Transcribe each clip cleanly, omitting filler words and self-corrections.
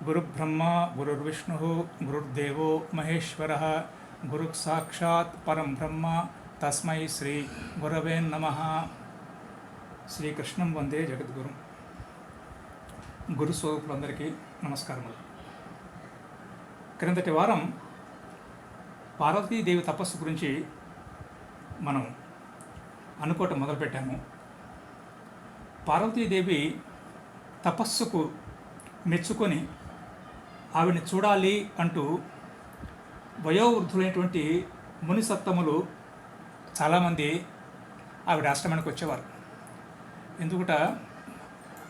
गुरुब्रह्मा गुरुर्विष्णुः गुरुर्देवो महेश्वरः गुरुः साक्षात् परं ब्रह्म तस्मै श्री गुरवे नमः। శ్రీకృష్ణం వందే జగద్గురు. గురు స్వరూపులందరికీ నమస్కారములు. క్రిందటి వారం పార్వతీదేవి తపస్సు గురించి మనం అనుకోవటం మొదలుపెట్టాము. పార్వతీదేవి తపస్సుకు మెచ్చుకొని ఆవిడని చూడాలి అంటూ వయోవృద్ధులైనటువంటి మునిసత్తములు చాలామంది ఆవిడ ఆశ్రమానికి వచ్చేవారు. ఎందుకుట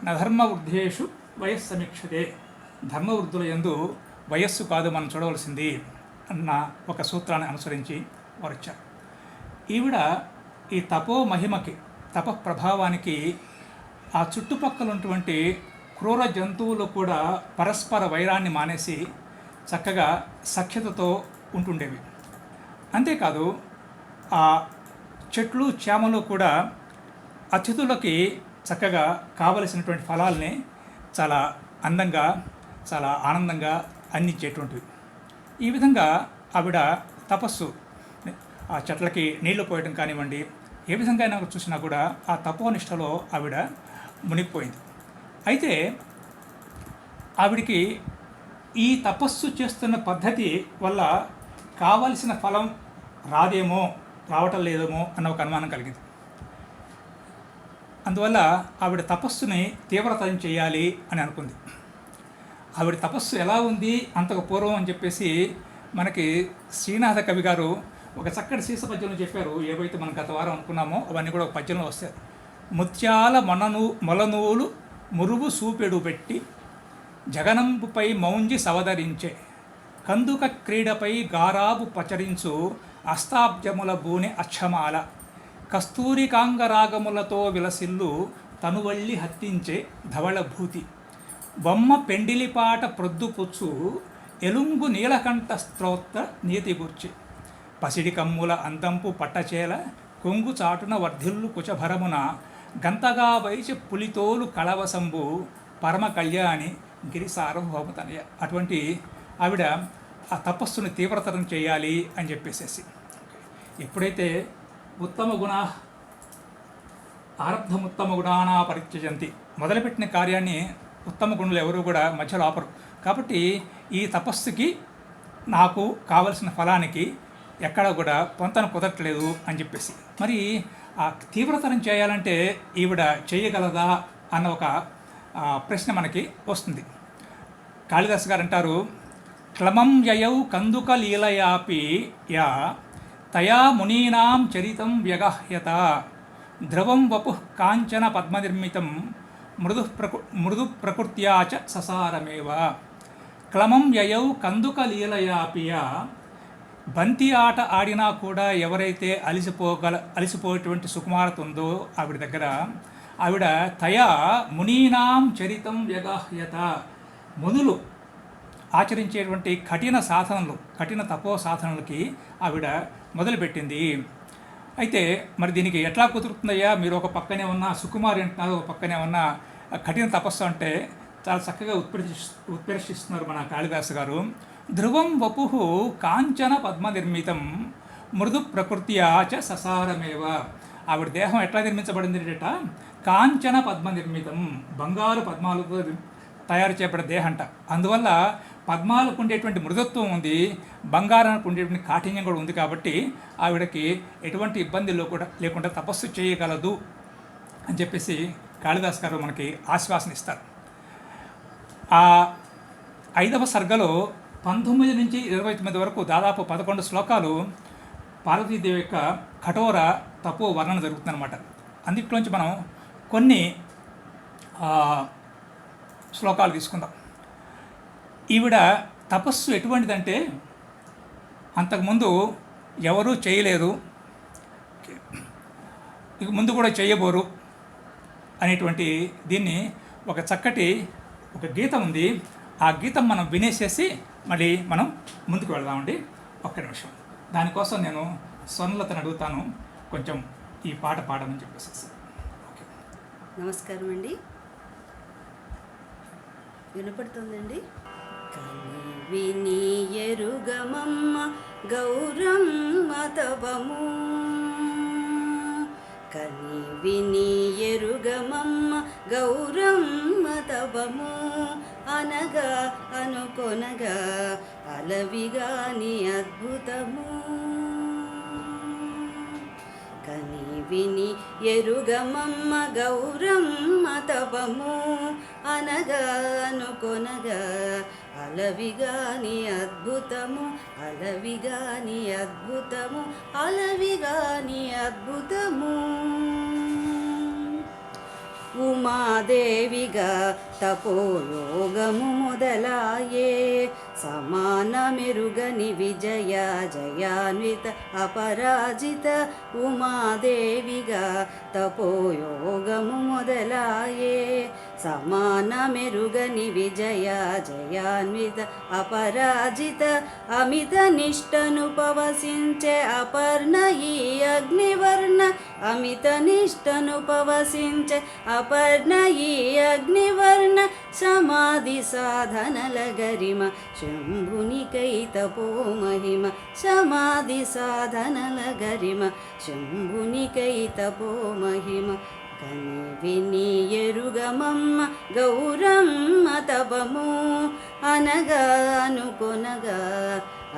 నధర్మ వృద్ధేషు వయస్సు సమీక్షతే, ధర్మవృద్ధుల యందు వయస్సు కాదు మనం చూడవలసింది అన్న ఒక సూత్రాన్ని అనుసరించి వారు వచ్చారు. ఈవిడ ఈ తపో మహిమకి, తప ప్రభావానికి ఆ చుట్టుపక్కల ఉన్నటువంటి క్రూర జంతువులు కూడా పరస్పర వైరాన్ని మానేసి చక్కగా సఖ్యతతో ఉంటుండేవి. అంతేకాదు ఆ చెట్లు చేమలు కూడా అతిథులకి చక్కగా కావలసినటువంటి ఫలాల్ని చాలా అందంగా, చాలా ఆనందంగా అందించేటువంటివి. ఈ విధంగా ఆవిడ తపస్సు, ఆ చెట్లకి నీళ్లు పోయడం కానివ్వండి, ఏ విధంగా అయినా చూసినా కూడా ఆ తపోనిష్టలో ఆవిడ మునిగిపోయింది. అయితే ఆవిడికి ఈ తపస్సు చేస్తున్న పద్ధతి వల్ల కావలసిన ఫలం రాదేమో, రావటం లేదేమో అన్న ఒక అనుమానం కలిగింది. అందువల్ల ఆవిడ తపస్సుని తీవ్రతరం చేయాలి అని అనుకుంది. ఆవిడ తపస్సు ఎలా ఉంది అంతకు పూర్వం అని చెప్పేసి మనకి శ్రీనాథ కవి గారు ఒక చక్కటి సీస పద్యంలో చెప్పారు. ఏవైతే మనం గత వారం అనుకున్నామో అవన్నీ కూడా ఒక పద్యంలో వస్తాయి. ముత్యాల మొలనూలు మురువు సూపెడు పెట్టి జగనంబుపై మౌంజి సవదరించే, కందుక క్రీడపై గారాబు పచరించు అస్తాబ్జముల బూని అక్షమాల, కస్తూరికాంగరాగములతో విలసిల్లు తనువల్లి హత్తించే ధవళభూతి, బొమ్మ పెండిలిపాట ప్రొద్దుపుచ్చు ఎలుంగు నీలకంఠ స్తోత్ర నీతిగూర్చి, పసిడి కమ్ముల అందంపు పట్టచేల కొంగు చాటున వర్ధిల్లు కుచభరమున, గంతగా వైచి పులితోలు కళవసంబు పరమ కళ్యాణి గిరిసార్వభౌమతనయ. అటువంటి ఆవిడ ఆ తపస్సును తీవ్రతరం చేయాలి అని చెప్పేసేసి ఎప్పుడైతే ఉత్తమ గుణ ఆరబ్ధముత్తమ గుణానా పరిత్యజంతి, మొదలుపెట్టిన కార్యాన్ని ఉత్తమ గుణులు ఎవరు కూడా మధ్యలో ఆపరు. కాబట్టి ఈ తపస్సుకి నాకు కావలసిన ఫలానికి ఎక్కడ కూడా పొంతన కుదరట్లేదు అని చెప్పేసి మరి ఆ తీవ్రతరం చేయాలంటే ఈవిడ చేయగలదా అన్న ఒక ప్రశ్న మనకి వస్తుంది. కాళిదాస్ గారు అంటారు, క్లమం యయౌ కందుక లీలయాపి యా తయా మునీనాం చరితం వ్యగహ్యత, ధ్రువం వపుః కాంచన పద్మనిర్మితం మృదు ప్రకృత్యా చ ససారమేవ. క్లమం యయౌ కందుక లీలయాపియా, బంతి ఆట ఆడినా కూడా ఎవరైతే అలిసిపోయేటువంటి సుకుమారత ఉందో ఆవిడ దగ్గర, ఆవిడ తయా మునీనాం చరితం వ్యగహ్యత, మునులు ఆచరించేటువంటి కఠిన సాధనలు, కఠిన తపో సాధనలకి ఆవిడ మొదలుపెట్టింది. అయితే మరి దీనికి ఎట్లా కుదురుతుందయ్యా, మీరు ఒక పక్కనే ఉన్న సుకుమారి అంటున్నారు, ఒక పక్కనే ఉన్న కఠిన తపస్సు అంటే చాలా చక్కగా ఉత్ప్రేషిస్తున్నారు మన కాళిదాసు గారు. ధ్రువం వపుః కాంచన పద్మ నిర్మితం మృదు ప్రకృత్యా చ ససారమేవ. ఆవిడ దేహం ఎట్లా నిర్మించబడింది అంటే కాంచన పద్మ నిర్మితం, బంగారు పద్మాలతో తయారు చేయబడిన దేహంట. అందువల్ల పద్మాలకు ఉండేటువంటి మృదుత్వం ఉంది, బంగారానికి ఉండేటువంటి కాఠిన్యం కూడా ఉంది. కాబట్టి ఆవిడకి ఎటువంటి ఇబ్బందులు కూడా లేకుండా తపస్సు చేయగలదు అని చెప్పేసి కాళిదాస్ గారు మనకి ఆశ్వాసన ఇస్తారు. ఆ 5వ సర్గలో 19 నుంచి 29 వరకు దాదాపు 11 శ్లోకాలు పార్వతీదేవి యొక్క కఠోర తపో వర్ణన జరుగుతుందన్నమాట. అందులోంచి మనం కొన్ని శ్లోకాలు తీసుకుందాం. ఈవిడ తపస్సు ఎటువంటిదంటే అంతకుముందు ఎవరూ చేయలేరు, ఇక ముందు కూడా చేయబోరు అనేటువంటి దీన్ని ఒక చక్కటి ఒక గీతం ఉంది. ఆ గీతం మనం వినేసేసి మళ్ళీ మనం ముందుకు వెళదామండి. ఒక్క నిమిషం, దానికోసం నేను స్వర్ణలతను అడుగుతాను కొంచెం ఈ పాట పాడమని చెప్పేసి. నమస్కారం అండి. వినపడుతుందండి? విని ఎరుగమమ్మ గౌరమ్మ తపము కని విని ఎరుగమమ్మ గౌరమ్మ తపము అనగా అనుకొనగా అలవిగాని అద్భుతము కని విని ఎరుగమమ్మ గౌరమ్మ తపము అనగా అనుకొనగా అలవిగాని అద్భుతము అలవిగాని అద్భుతము అలవిగాని అద్భుతము ఉమాదేవిగా తపోయోగము మొదలాయే సమానమెరుగని విజయ జయాన్విత అపరాజిత ఉమాదేవిగా తపోయోగము మొదలాయే సమానమెరుగని విజయ జయాన్విత అపరాజిత అమిత నిష్టను పవసించే అపర్ణ ఈ అగ్నివర్ణ అమిత నిష్టను పవసించే అపర్ణ ఈ అగ్నివర్ణ సమాధి సాధనల గరిమ శంభునికై తపో మహిమ సమాధి సాధనల గరిమ శంభునికై తపో మహిమ కని విని ఎరుగమమ్మ గౌరమ్మ తపము అనగా అనుకొనగా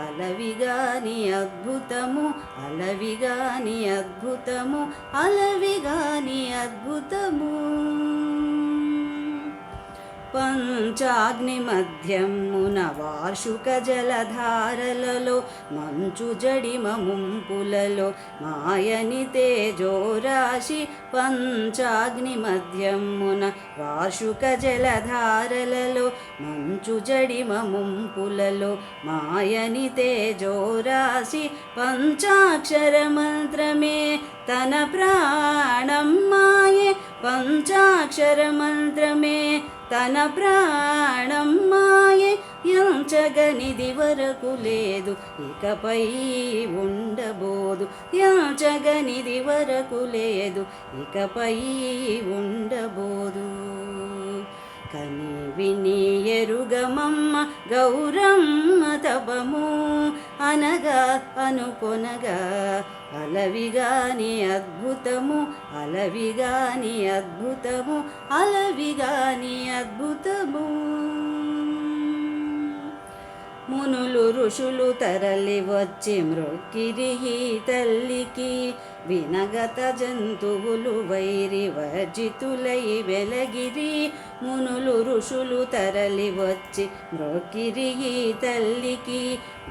అలవిగాని అద్భుతము అలవిగాని అద్భుతము అలవిగాని అద్భుతము పంచాగ్ని మధ్యమున వార్షుక జలధారలలో మంచు జడిమ ముంపులలో మాయని తేజోరాశి పంచాగ్ని మధ్యమున వార్షుక జలధారలలో మంచు జడిమ ముంపులలో మాయని తేజోరాశి పంచాక్షర మంత్రమే తన ప్రాణం మాయే పంచాక్షర మంత్రమే తన ప్రాణం మాయే యంచగనిది వరకు లేదు ఇకపై ఉండబోదు యంచగనిది వరకు లేదు ఇకపై ఉండబోదు కని విని ఎరుగమమ్మ గౌరమ్మ తపము అనగా అనుకొనగా అలవిగాని అద్భుతము అలవిగాని అద్భుతము అలవిగాని అద్భుతము మునులు ఋషులు తరలి వచ్చి మ్రొక్కిరి ఈ తల్లికి వినగత జంతువులు వైరి వర్జితులై వెలగిరి మునులు ఋషులు తరలి వచ్చి మ్రొక్కిరి ఈ తల్లికి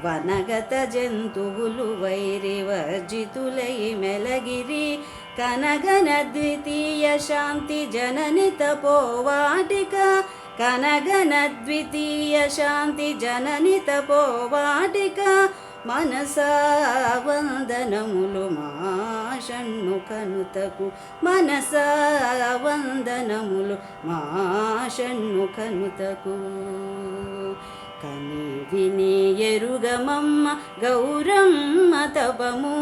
వనగత జంతువులు వైరి వర్జితులై మెలగిరి కనగన ద్వితీయ శాంతి జనని తపోవాటిక కనగన ద్వితీయ శాంతి జనని తపోవాటిక మనసా వందనములు మా షణ్ముఖనుతకు మనసా వందనములు మా షణ్ముఖనుతకు కని విని ఎరుగమమ్మ గౌరమ్మ తపము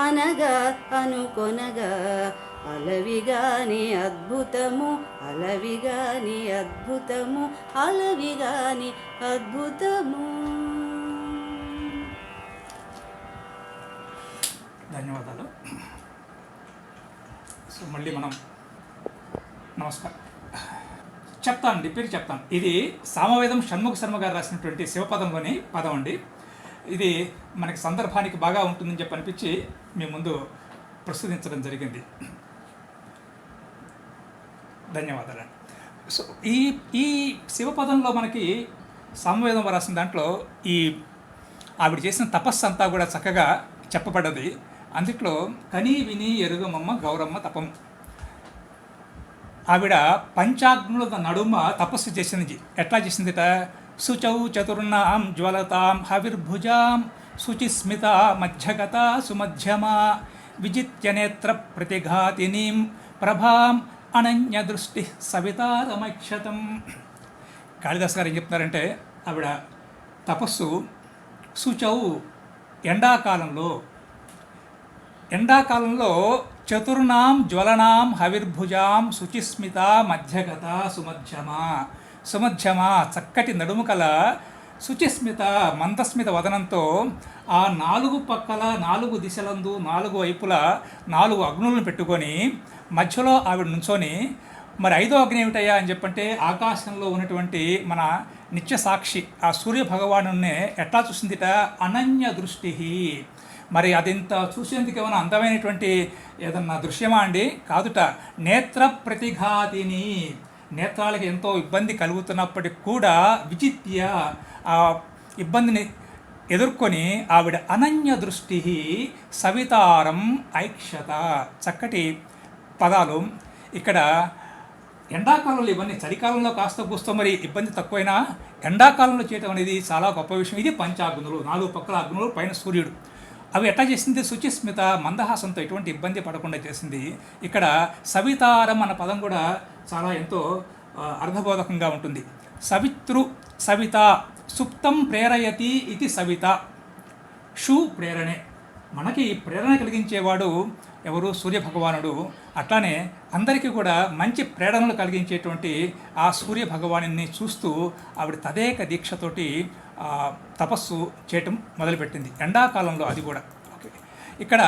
అనగా అనుకొనగా అలవిగాని అద్భుతము అలవిగాని అద్భుతము అలవిగాని అద్భుతము. ధన్యవాదాలు. సో మళ్ళీ మనం నమస్కారం చెప్తానండి, పేరు చెప్తాను. ఇది సామవేదం షణ్ముఖ శర్మ గారు రాసినటువంటి శివపదంలోని పదం అండి. ఇది మనకి సందర్భానికి బాగా ఉంటుందని చెప్పి అనిపించి మీ ముందు ప్రస్తుతించడం జరిగింది. ధన్యవాదాలు. సో ఈ శివపదంలో మనకి సామవేదం రాసిన దాంట్లో ఈ ఆవిడ చేసిన తపస్సు అంతా కూడా చక్కగా చెప్పబడ్డది. అందుట్లో కని విని ఎరుగమమ్మ గౌరమ్మ తపం. ఆవిడ పంచాగ్నుల నడుమ తపస్సు చేసింది. ఎట్లా చేసిందిట? శుచౌ చతుర్ణాం జ్వలతాం హవిర్భుజాం శుచిస్మిత మధ్యగత సుమధ్యమా విజిత్యనేత్ర ప్రతిఘాతినీం ప్రభాం అనన్యదృష్టి సవితారమక్షతం. కాళిదాస్ గారు ఏం చెప్తున్నారంటే, ఆవిడ తపస్సు శుచౌ ఎండాకాలంలో చతుర్ణాం జ్వలనాం హవిర్భుజాం శుచిస్మిత మధ్యగత సుమధ్యమ సుమధ్యమ చక్కటి నడుము కల శుచిస్మిత మందస్మిత వదనంతో ఆ 4 పక్కల 4 దిశలందు 4 వైపులా 4 అగ్నులను పెట్టుకొని మధ్యలో ఆవిడ నుంచొని, మరి 5వ అగ్ని ఏమిటయ్యా అని చెప్పంటే ఆకాశంలో ఉన్నటువంటి మన నిత్య సాక్షి ఆ సూర్య భగవానునే ఎట్లా చూసిందిట, అనన్య దృష్టి. మరి అదింత చూసేందుకు ఏమైనా అందమైనటువంటి ఏదన్నా దృశ్యమా అండి? కాదుట. నేత్ర ప్రతిఘాతిని, నేత్రాలకి ఎంతో ఇబ్బంది కలుగుతున్నప్పటికి కూడా విచిత్య ఆ ఇబ్బందిని ఎదుర్కొని ఆవిడ అనన్య దృష్టి సవితారం ఐక్షత. చక్కటి పదాలు. ఇక్కడ ఎండాకాలంలో ఇవన్నీ, చలికాలంలో కాస్త కూస్తో మరి ఇబ్బంది తక్కువైనా ఎండాకాలంలో చేయటం అనేది చాలా గొప్ప విషయం. ఇది పంచాగ్నులు, 4 పక్కల అగ్నులు, పైన సూర్యుడు. అవి ఎట్లా చేసింది? శుచిస్మిత మందహాసంతో ఎటువంటి ఇబ్బంది పడకుండా చేసింది. ఇక్కడ సవితారం అన్న పదం కూడా చాలా ఎంతో అర్థబోధకంగా ఉంటుంది. సవితృ సవిత, సుప్తం ప్రేరయతి ఇది సవిత. షు ప్రేరణే, మనకి ప్రేరణ కలిగించేవాడు ఎవరు? సూర్యభగవానుడు. అట్లానే అందరికీ కూడా మంచి ప్రేరణలు కలిగించేటువంటి ఆ సూర్యభగవాను చూస్తూ ఆవిడ తదేక దీక్షతోటి తపస్సు చేయటం మొదలుపెట్టింది ఎండాకాలంలో, అది కూడా. ఓకే, ఇక్కడ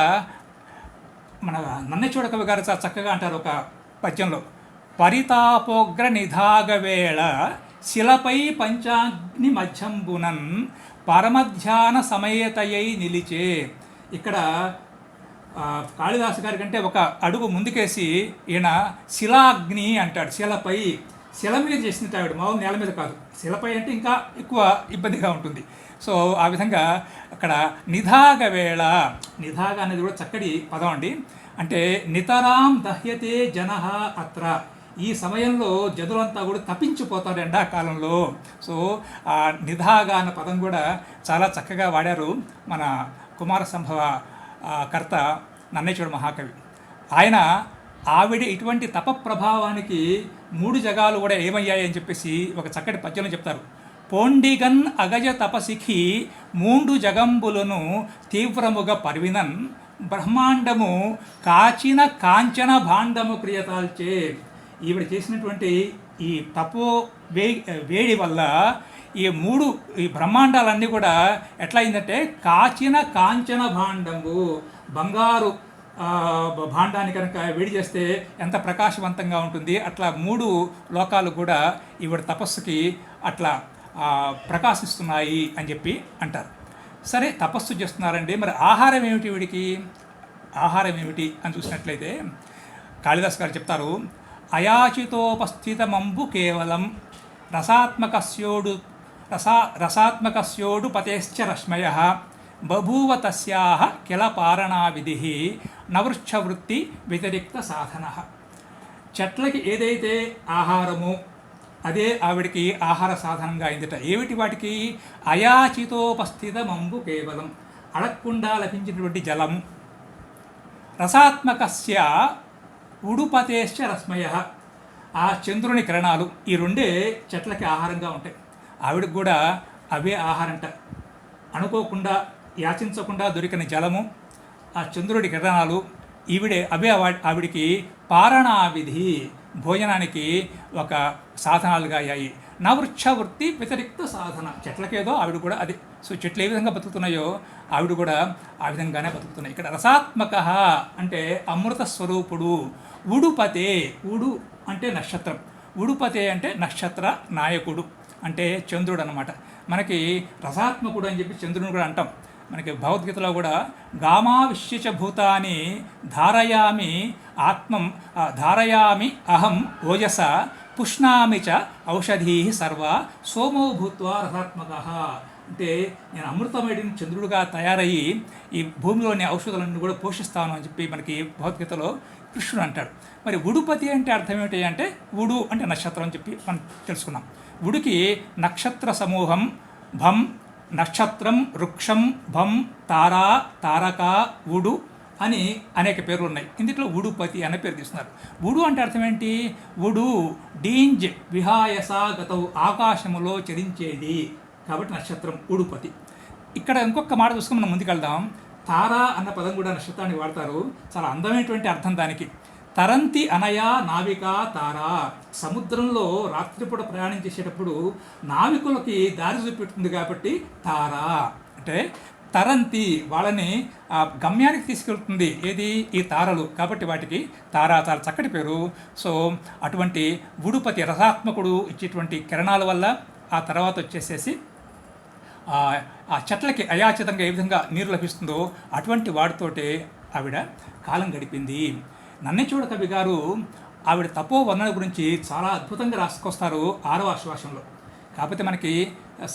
మన నన్నచూడ కవి గారు చాలా చక్కగా అంటారు ఒక పద్యంలో, పరితాపోగ్ర నిధాగవేళ శిలపై పంచాగ్ని మధ్యంబునన్ పరమధ్యాన సమేతయై నిలిచే. ఇక్కడ కాళిదాసు గారి కంటే ఒక అడుగు ముందుకేసి ఈయన శిలాగ్ని అంటాడు. శిలపై, శిల మీద చేసినట్టు ఆవిడ, మామూలు నేల మీద కాదు. శిలపై అంటే ఇంకా ఎక్కువ ఇబ్బందిగా ఉంటుంది. సో ఆ విధంగా అక్కడ నిధాగ వేళ, నిధాగ అనేది కూడా చక్కటి పదం అండి. అంటే నితరాం దహ్యతే జనః అత్ర, ఈ సమయంలో జనులంతా కూడా తప్పించిపోతారు ఎండాకాలంలో. సో ఆ నిధాగ అన్న పదం కూడా చాలా చక్కగా వాడారు మన కుమార సంభవ కర్త నన్నచూడ మహాకవి. ఆయన ఆవిడ ఇటువంటి తప ప్రభావానికి 3 జగాలు కూడా ఏమయ్యాయి అని చెప్పేసి ఒక చక్కటి పద్యంలో చెప్తారు. పోండిగన్ అగజ తపసిఖి 3 జగంబులను తీవ్రముగా పరివినన్ బ్రహ్మాండము కాచిన కాంచన భాండము క్రియతాల్చే. ఈవిడ చేసినటువంటి ఈ తపో వేడి వల్ల ఈ బ్రహ్మాండాలన్నీ కూడా ఎట్లా అయిందంటే కాచిన కాంచన భాండము, బంగారు భాండాన్ని కనుక వేడి చేస్తే ఎంత ప్రకాశవంతంగా ఉంటుంది, అట్లా 3 లోకాలు కూడా ఈవిడ తపస్సుకి అట్లా ప్రకాశిస్తున్నాయి అని చెప్పి అంటారు. సరే, తపస్సు చేస్తున్నారండి, మరి ఆహారం ఏమిటి వీడికి? ఆహారం ఏమిటి అని చూసినట్లయితే కాళిదాస్ గారు చెప్తారు, అయాచితోపస్థితమంబు కేవలం రసాత్మకస్యోడు పతేశ్చ రశ్మయః బభూవ తస్యాః కిల పారణావిధిః నవృక్షవృత్తి వ్యతిరిక్త సాధనః. చెట్లకి ఏదైతే ఆహారమో అదే ఆవిడికి ఆహార సాధనంగా అయిందట. ఏమిటి వాటికి? అయాచితోపస్థితమంబు కేవలం, అడగకుండా లభించినటువంటి జలము, రసాత్మకస్య ఉడుపతేశ్చ రశ్మయః, ఆ చంద్రుని కిరణాలు, ఈ 2 చెట్లకి ఆహారంగా ఉంటాయి. ఆవిడకి కూడా అవే ఆహారంట. అనుకోకుండా యాచించకుండా దొరికిన జలము, ఆ చంద్రుడి కిరణాలు, అవే ఆవిడికి పారణావిధి, భోజనానికి ఒక సాధనాలుగా అయ్యాయి. నవృక్షవృత్తి వ్యతిరిక్త సాధన, చెట్లకేదో ఆవిడ కూడా అదే. సో చెట్లు ఏ విధంగా బతుకుతున్నాయో ఆవిడ కూడా ఆ విధంగానే బతుకుతున్నాయి. ఇక్కడ రసాత్మక అంటే అమృత స్వరూపుడు. ఉడుపతే, ఉడు అంటే నక్షత్రం, ఉడుపతే అంటే నక్షత్ర నాయకుడు అంటే చంద్రుడు అన్నమాట. మనకి రసాత్మకుడు అని చెప్పి చంద్రుని కూడా అంటాం. మనకి భగవద్గీతలో కూడా గామావిశ్యచ భూతాని ధారయామి అహం ఓజస పుష్ణామి చ ఔషధీ సర్వ సోమో భూత్వా రసాత్మక. అంటే నేను అమృతమయుడిని చంద్రుడిగా తయారయ్యి ఈ భూమిలోని ఔషధాలన్నీ కూడా పోషిస్తాను అని చెప్పి మనకి భగవద్గీతలో కృష్ణుడు అంటాడు. మరి ఉడుపతి అంటే అర్థం ఏమిటి అంటే, ఉడు అంటే నక్షత్రం అని చెప్పి మనం తెలుసుకున్నాం. ఉడికి నక్షత్ర సమూహం, భం నక్షత్రం, వృక్షం, భం తారా, తారక, ఉడు అని అనేక పేర్లు ఉన్నాయి. ఇందులో ఉడుపతి అనే పేరు తీస్తున్నారు. ఉడు అంటే అర్థం ఏంటి? ఉడు డీంజ్ విహాయసాగతవు, ఆకాశములో చరించేది కాబట్టి నక్షత్రం ఉడుపతి. ఇక్కడ ఇంకొక మాట చూసుకుని మనం ముందుకెళ్దాం. తారా అన్న పదం కూడా నక్షత్రానికి వాడతారు. చాలా అందమైనటువంటి అర్థం దానికి. తరంతి అనయా నావికా తారా, సముద్రంలో రాత్రిపూట ప్రయాణం చేసేటప్పుడు నావికులకి దారి చూపెడుతుంది కాబట్టి తార అంటే తరంతి, వాళ్ళని ఆ గమ్యానికి తీసుకెళ్తుంది ఏది, ఈ తారలు. కాబట్టి వాటికి తారా, చాలా చక్కటి పేరు. సో అటువంటి గుడుపతి రసాత్మకుడు ఇచ్చేటువంటి కిరణాల వల్ల ఆ తర్వాత వచ్చేసేసి ఆ చెట్లకి అయాచితంగా ఏ విధంగా నీరు లభిస్తుందో అటువంటి వాడితోటే ఆవిడ కాలం గడిపింది. నన్నెచూడ కవి గారు ఆవిడ తపోవర్ణన గురించి చాలా అద్భుతంగా రాసుకొస్తారు 6వ ఆశ్వాసంలో. కాకపోతే మనకి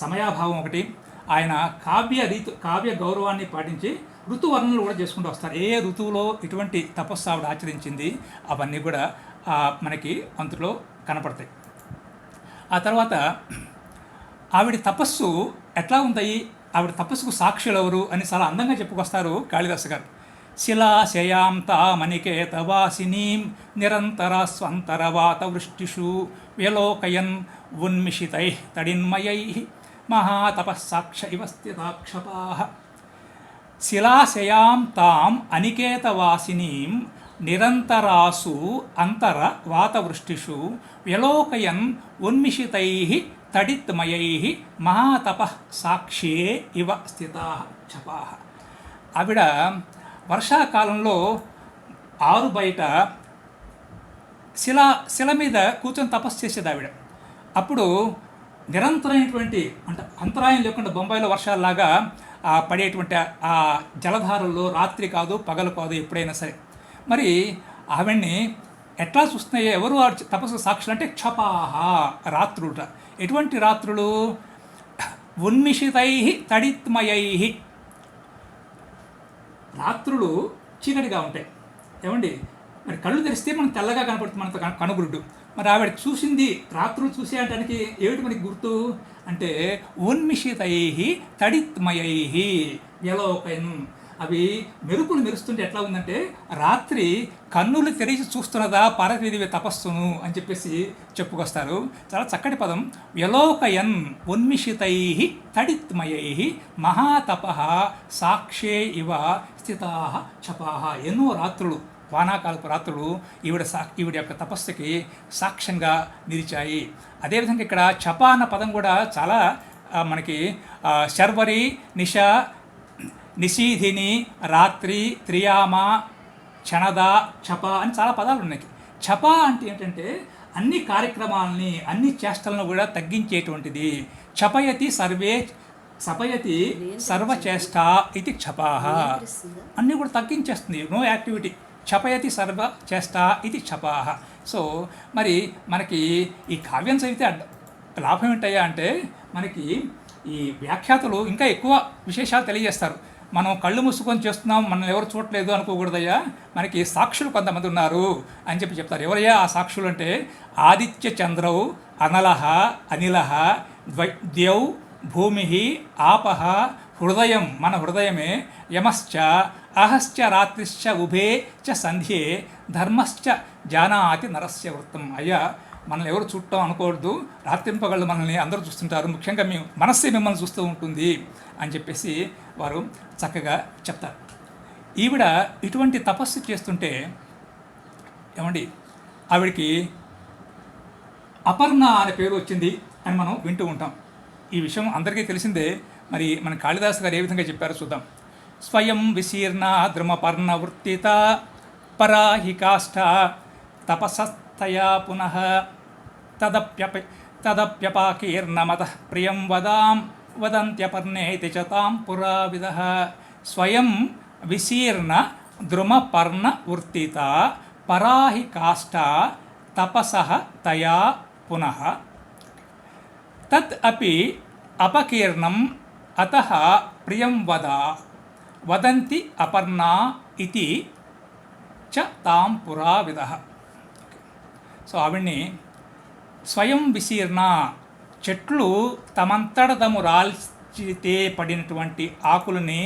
సమయాభావం ఒకటి, ఆయన కావ్య గౌరవాన్ని పాటించి ఋతువర్ణనలు కూడా చేసుకుంటూ వస్తారు. ఏ ఋతువులో ఇటువంటి తపస్సు ఆవిడ ఆచరించింది అవన్నీ కూడా మనకి అందులో కనపడతాయి. ఆ తర్వాత ఆవిడ తపస్సు ఎట్లా ఉంటాయి, ఆవిడ తపస్సుకు సాక్షులు ఎవరు అని చాలా అందంగా చెప్పుకొస్తారు కాళిదాసు గారు. శిలాశయాం తామనికేతవాసినీం నిరంతర స్వంతరవాత వృష్టిషు వ్యలోకయన్ ఉన్మిషితై తడిన్మయై మహాతపస్సాక్ష ఇవ స్థితాక్షపాః. శిలాశయాం తాం అనికేతవాసినీం నిరంతరాసు అంతర వాతవృష్టిషు వ్యలోకయన్ ఉన్మిషితై తడిత్మయై మహాతపః సాక్ష్యే ఇవ స్థితాః క్షపాః. ఆవిడ వర్షాకాలంలో ఆరు బయట శిల మీద కూర్చొని తపస్సు చేసేది ఆవిడ. అప్పుడు నిరంతరమైనటువంటి అంటే అంతరాయం లేకుండా బొంబాయిలో వర్షాలలాగా పడేటువంటి ఆ జలధారల్లో రాత్రి కాదు పగలు కాదు ఎప్పుడైనా సరే. మరి ఆవిడ్ని ఎట్లా చూస్తున్నాయో ఎవరు తపస్సు సాక్షులు అంటే క్షపాహ, రాత్రుట. ఎటువంటి రాత్రులు, ఉన్మిషితై తడిత్మయై, రాత్రులు చీకటిగా ఉంటాయి ఏమండి. మరి కళ్ళు తెరిస్తే మనం తెల్లగా కనపడుతుంది మన కనుగురుడు. మరి ఆవిడ చూసింది రాత్రులు చూసేయడానికి ఏమిటి మనకి గుర్తు అంటే ఉన్మిషితై తడిత్మయై వ్యలోకయన్. అవి మెరుపులు మెరుస్తుంటే ఎట్లా ఉందంటే రాత్రి కన్నులు తెరిచి చూస్తున్నదా పార్వతీదేవి తపస్సును అని చెప్పేసి చెప్పుకొస్తారు. చాలా చక్కటి పదం. వ్యలోకయన్ ఉన్మిషితై తడిత్మయై మహాతపః సాక్షే ఇవ స్థితాః క్షపాః. ఎన్నో రాత్రులు, వానాకాలపు రాత్రులు ఈవిడ యొక్క తపస్సుకి సాక్ష్యంగా నిలిచాయి. అదేవిధంగా ఇక్కడ క్షప అన్న పదం కూడా చాలా మనకి శర్వరి, నిష, నిశీధిని, రాత్రి, త్రియామ, క్షణద, క్షప అని చాలా పదాలు ఉన్నాయి. క్షప అంటే ఏంటంటే అన్ని కార్యక్రమాలని అన్ని చేష్టలను కూడా తగ్గించేటువంటిది. క్షపయతి సపయతి సర్వచేష్ట ఇది క్షపాహ. అన్నీ కూడా తగ్గించేస్తుంది, నో యాక్టివిటీ. క్షపయతి సర్వచేష్ట ఇది క్షపాహ. సో మరి మనకి ఈ కావ్యం చదివితే లాభం ఏంటయ్యా అంటే మనకి ఈ వ్యాఖ్యాతలు ఇంకా ఎక్కువ విశేషాలు తెలియజేస్తారు. మనం కళ్ళు మూసుకొని చేస్తున్నాం, మనం ఎవరు చూడలేదు అనుకోకూడదయ్యా. మనకి సాక్షులు కొంతమంది ఉన్నారు అని చెప్తారు. ఎవరయ్యా ఆ సాక్షులు అంటే ఆదిత్య చంద్రౌ అనలహ అనిలహ ద్యౌ భూమి ఆపహ హృదయం, మన హృదయమే, యమశ్చ అహశ్చ రాత్రిశ్చ ఉభే చ సంధ్యే ధర్మశ్చ జానాతి నరస్య వృత్తం. అయ్యా మనల్ని ఎవరు చూడటం అనుకోవద్దు, రాత్రింపగళ్ళు మనల్ని అందరూ చూస్తుంటారు, ముఖ్యంగా మనస్సే మిమ్మల్ని చూస్తూ ఉంటుంది అని చెప్పేసి వారు చక్కగా చెప్తారు. ఈవిడ ఇటువంటి తపస్సు చేస్తుంటే ఏమండి ఆవిడికి అపర్ణ అనే పేరు వచ్చింది అని మనం వింటూ ఉంటాం. ఈ విషయం అందరికీ తెలిసిందే. మరి మన కాళిదాసు గారు ఏ విధంగా చెప్పారో చూద్దాం. స్వయం విశీర్ణ ద్రుమపర్ణ వృత్తిత పరాహి కాష్ట తపసస్తయా పునః తదప్యపాకీర్ణమత ప్రియం వదంత్యపర్ణేతి చ తాం పురావిదః. స్వయం విశీర్ణ ద్రుమపర్ణ వృత్తిత పరాహి కాష్ట తపసః తయా పునః తత్ అపి అపకీర్ణం అతః ప్రియం వదంతి అపర్ణా ఇతి చ తాం పురావిదః. సో ఆవిడ్ని స్వయం విశీర్ణ, చెట్లు తమంతట తము రాల్చితే పడినటువంటి ఆకులని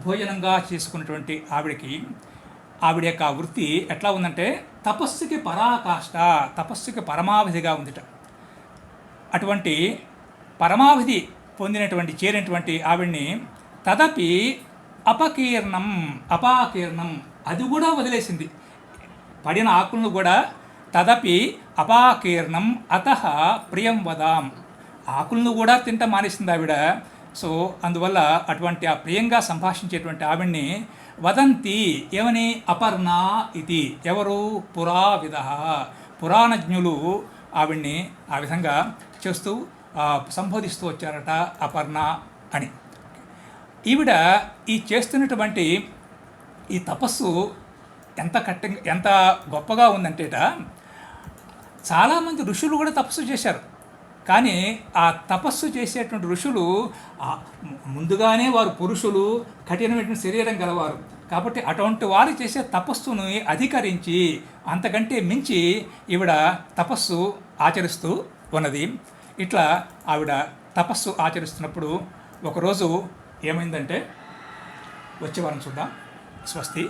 భోజనంగా చేసుకున్నటువంటి ఆవిడ యొక్క వృత్తి ఎట్లా ఉందంటే తపస్సుకి పరాకాష్ట, తపస్సుకి పరమావధిగా ఉందిట. అటువంటి పరమావధి చేరినటువంటి ఆవిడ్ని తదపి అపాకీర్ణం అది కూడా వదిలేసింది. పడిన ఆకులను కూడా తదపి అపాకీర్ణం అతః ప్రియం వదాం. ఆకులను కూడా తింట మానేసింది ఆవిడ. సో అందువల్ల అటువంటి ఆ ప్రియంగా సంభాషించేటువంటి ఆవిడ్ని వదంతి ఏమని, అపర్ణ ఇది. ఎవరు? పురావిద, పురాణజ్ఞులు ఆవిడ్ని ఆ విధంగా చేస్తూ సంబోధిస్తూ వచ్చారట అపర్ణ అని. ఈవిడ ఈ చేస్తున్నటువంటి ఈ తపస్సు ఎంత గొప్పగా ఉందంటేట, చాలామంది ఋషులు కూడా తపస్సు చేశారు. కానీ ఆ తపస్సు చేసేటువంటి ఋషులు ముందుగానే వారు పురుషులు, కఠినమైన శరీరం గలవారు. కాబట్టి అటువంటి వారు చేసే తపస్సును అధికరించి అంతకంటే మించి ఈవిడ తపస్సు ఆచరిస్తూ ఉన్నది. ఇట్లా ఆవిడ తపస్సు ఆచరిస్తున్నప్పుడు ఒకరోజు ఏమైందంటే, వచ్చే వారం చూద్దాం. స్వస్తి.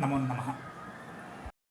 నమో నమః.